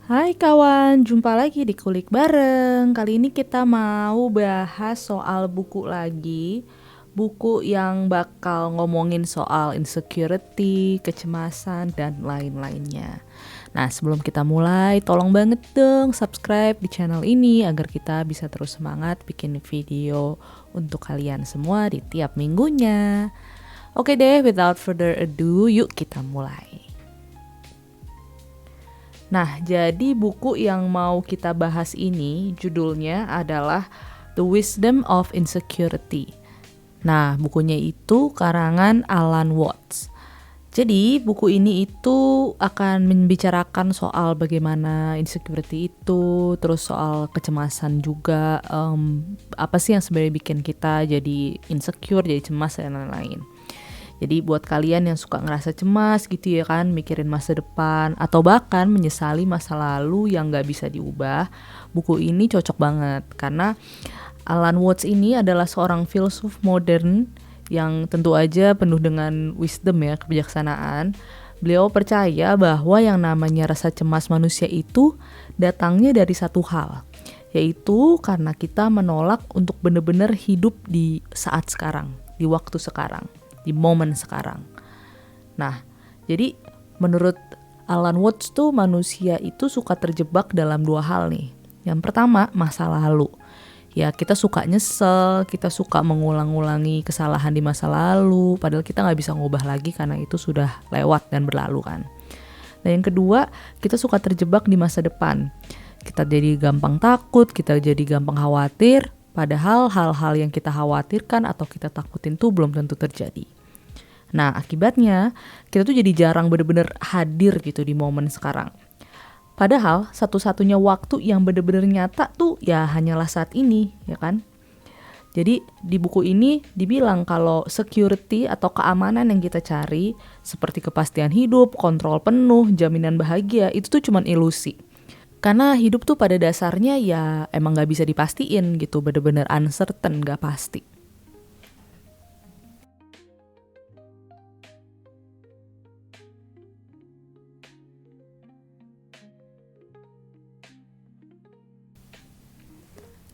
Hai kawan, jumpa lagi di Kulik Bareng. Kali ini kita mau bahas soal buku lagi. Buku yang bakal ngomongin soal insecurity, kecemasan, dan lain-lainnya. Nah, sebelum kita mulai, tolong banget dong subscribe di channel ini agar kita bisa terus semangat bikin video untuk kalian semua di tiap minggunya. Oke deh, without further ado, yuk kita mulai. Nah, jadi buku yang mau kita bahas ini judulnya adalah The Wisdom of Insecurity. Nah, bukunya itu karangan Alan Watts. Jadi, buku ini itu akan membicarakan soal bagaimana insecurity itu, terus soal kecemasan juga, apa sih yang sebenarnya bikin kita jadi insecure, jadi cemas, dan lain-lain. Jadi buat kalian yang suka ngerasa cemas gitu ya kan, mikirin masa depan atau bahkan menyesali masa lalu yang gak bisa diubah, buku ini cocok banget karena Alan Watts ini adalah seorang filsuf modern yang tentu aja penuh dengan wisdom ya, kebijaksanaan. Beliau percaya bahwa yang namanya rasa cemas manusia itu datangnya dari satu hal, yaitu karena kita menolak untuk benar-benar hidup di saat sekarang, di waktu sekarang, di momen sekarang. Nah, jadi menurut Alan Watts tuh manusia itu suka terjebak dalam dua hal nih. Yang pertama, masa lalu. Ya, kita suka nyesel, kita suka mengulang-ulangi kesalahan di masa lalu, padahal kita nggak bisa ngubah lagi karena itu sudah lewat dan berlalu kan. Dan yang kedua, kita suka terjebak di masa depan. Kita jadi gampang takut, kita jadi gampang khawatir, padahal hal-hal yang kita khawatirkan atau kita takutin tuh belum tentu terjadi. Nah, akibatnya kita tuh jadi jarang bener-bener hadir gitu di momen sekarang. Padahal satu-satunya waktu yang bener-bener nyata tuh ya hanyalah saat ini, ya kan? Jadi di buku ini dibilang kalau security atau keamanan yang kita cari seperti kepastian hidup, kontrol penuh, jaminan bahagia itu tuh cuman ilusi. Karena hidup tuh pada dasarnya ya emang gak bisa dipastiin gitu, bener-bener uncertain, gak pasti.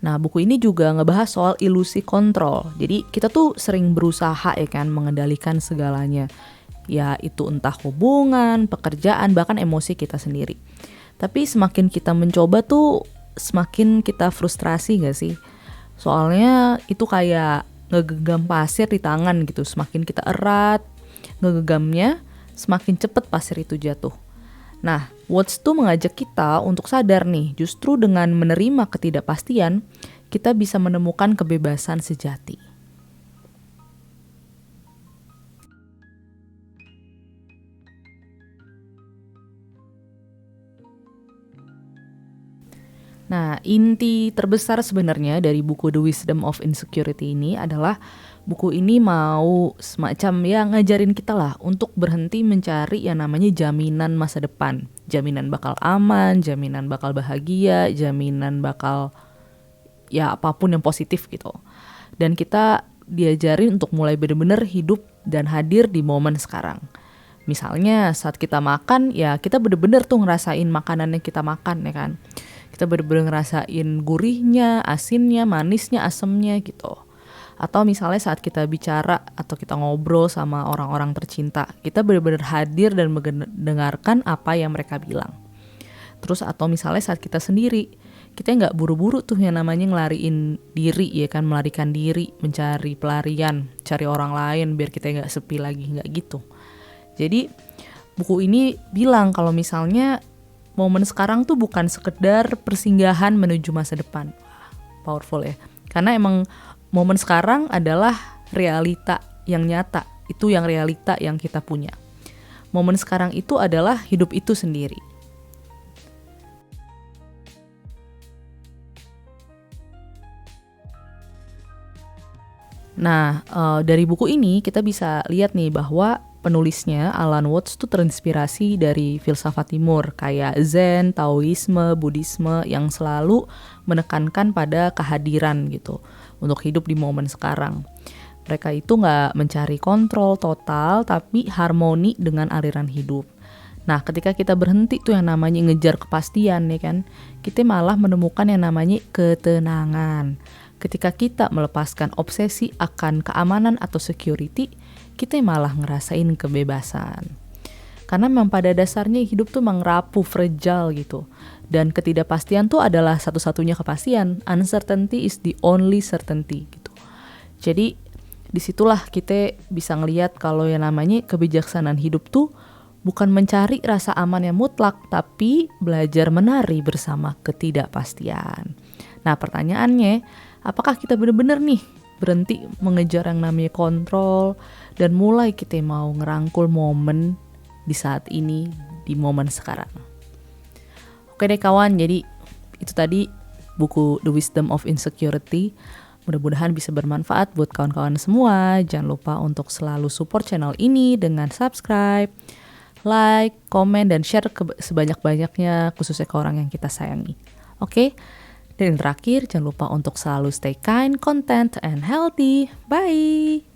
Nah, buku ini juga ngebahas soal ilusi kontrol. Jadi kita tuh sering berusaha ya kan mengendalikan segalanya. Ya itu entah hubungan, pekerjaan, bahkan emosi kita sendiri. Tapi semakin kita mencoba tuh semakin kita frustrasi gak sih? Soalnya itu kayak ngegenggam pasir di tangan gitu. Semakin kita erat ngegenggamnya, semakin cepet pasir itu jatuh. Nah, Watts tuh mengajak kita untuk sadar nih, justru dengan menerima ketidakpastian, kita bisa menemukan kebebasan sejati. Nah, inti terbesar sebenarnya dari buku The Wisdom of Insecurity ini adalah buku ini mau semacam ya ngajarin kita lah untuk berhenti mencari yang namanya jaminan masa depan. Jaminan bakal aman, jaminan bakal bahagia, jaminan bakal ya apapun yang positif gitu. Dan kita diajarin untuk mulai benar-benar hidup dan hadir di momen sekarang. Misalnya saat kita makan ya kita benar-benar tuh ngerasain makanan yang kita makan ya kan. Kita bener-bener ngerasain gurihnya, asinnya, manisnya, asemnya gitu. Atau misalnya saat kita bicara atau kita ngobrol sama orang-orang tercinta, kita bener-bener hadir dan mendengarkan apa yang mereka bilang. Terus atau misalnya saat kita sendiri, kita nggak buru-buru tuh yang namanya ngelariin diri ya kan, melarikan diri, mencari pelarian, cari orang lain biar kita nggak sepi lagi, nggak gitu. Jadi buku ini bilang kalau misalnya momen sekarang tuh bukan sekedar persinggahan menuju masa depan. Powerful ya. Karena emang momen sekarang adalah realita yang nyata. Itu yang realita yang kita punya. Momen sekarang itu adalah hidup itu sendiri. Nah, dari buku ini kita bisa lihat nih bahwa penulisnya Alan Watts tuh terinspirasi dari filsafat timur kayak Zen, Taoisme, Buddhisme yang selalu menekankan pada kehadiran gitu untuk hidup di momen sekarang. Mereka itu nggak mencari kontrol total tapi harmoni dengan aliran hidup. Nah, ketika kita berhenti tuh yang namanya ngejar kepastian ya kan, kita malah menemukan yang namanya ketenangan. Ketika kita melepaskan obsesi akan keamanan atau security, kita malah ngerasain kebebasan. Karena memang pada dasarnya hidup tuh memang rapuh, fragile gitu. Dan ketidakpastian tuh adalah satu-satunya kepastian. Uncertainty is the only certainty gitu. Jadi disitulah kita bisa ngelihat kalau yang namanya kebijaksanaan hidup tuh bukan mencari rasa aman yang mutlak, tapi belajar menari bersama ketidakpastian. Nah pertanyaannya, apakah kita benar-benar nih berhenti mengejar yang namanya kontrol dan mulai kita mau ngerangkul momen di saat ini, di momen sekarang. Oke deh kawan, jadi itu tadi buku The Wisdom of Insecurity. Mudah-mudahan bisa bermanfaat buat kawan-kawan semua. Jangan lupa untuk selalu support channel ini dengan subscribe, like, komen, dan share sebanyak-banyaknya, khususnya ke orang yang kita sayangi. Oke? Dan yang terakhir, jangan lupa untuk selalu stay kind, content, and healthy. Bye!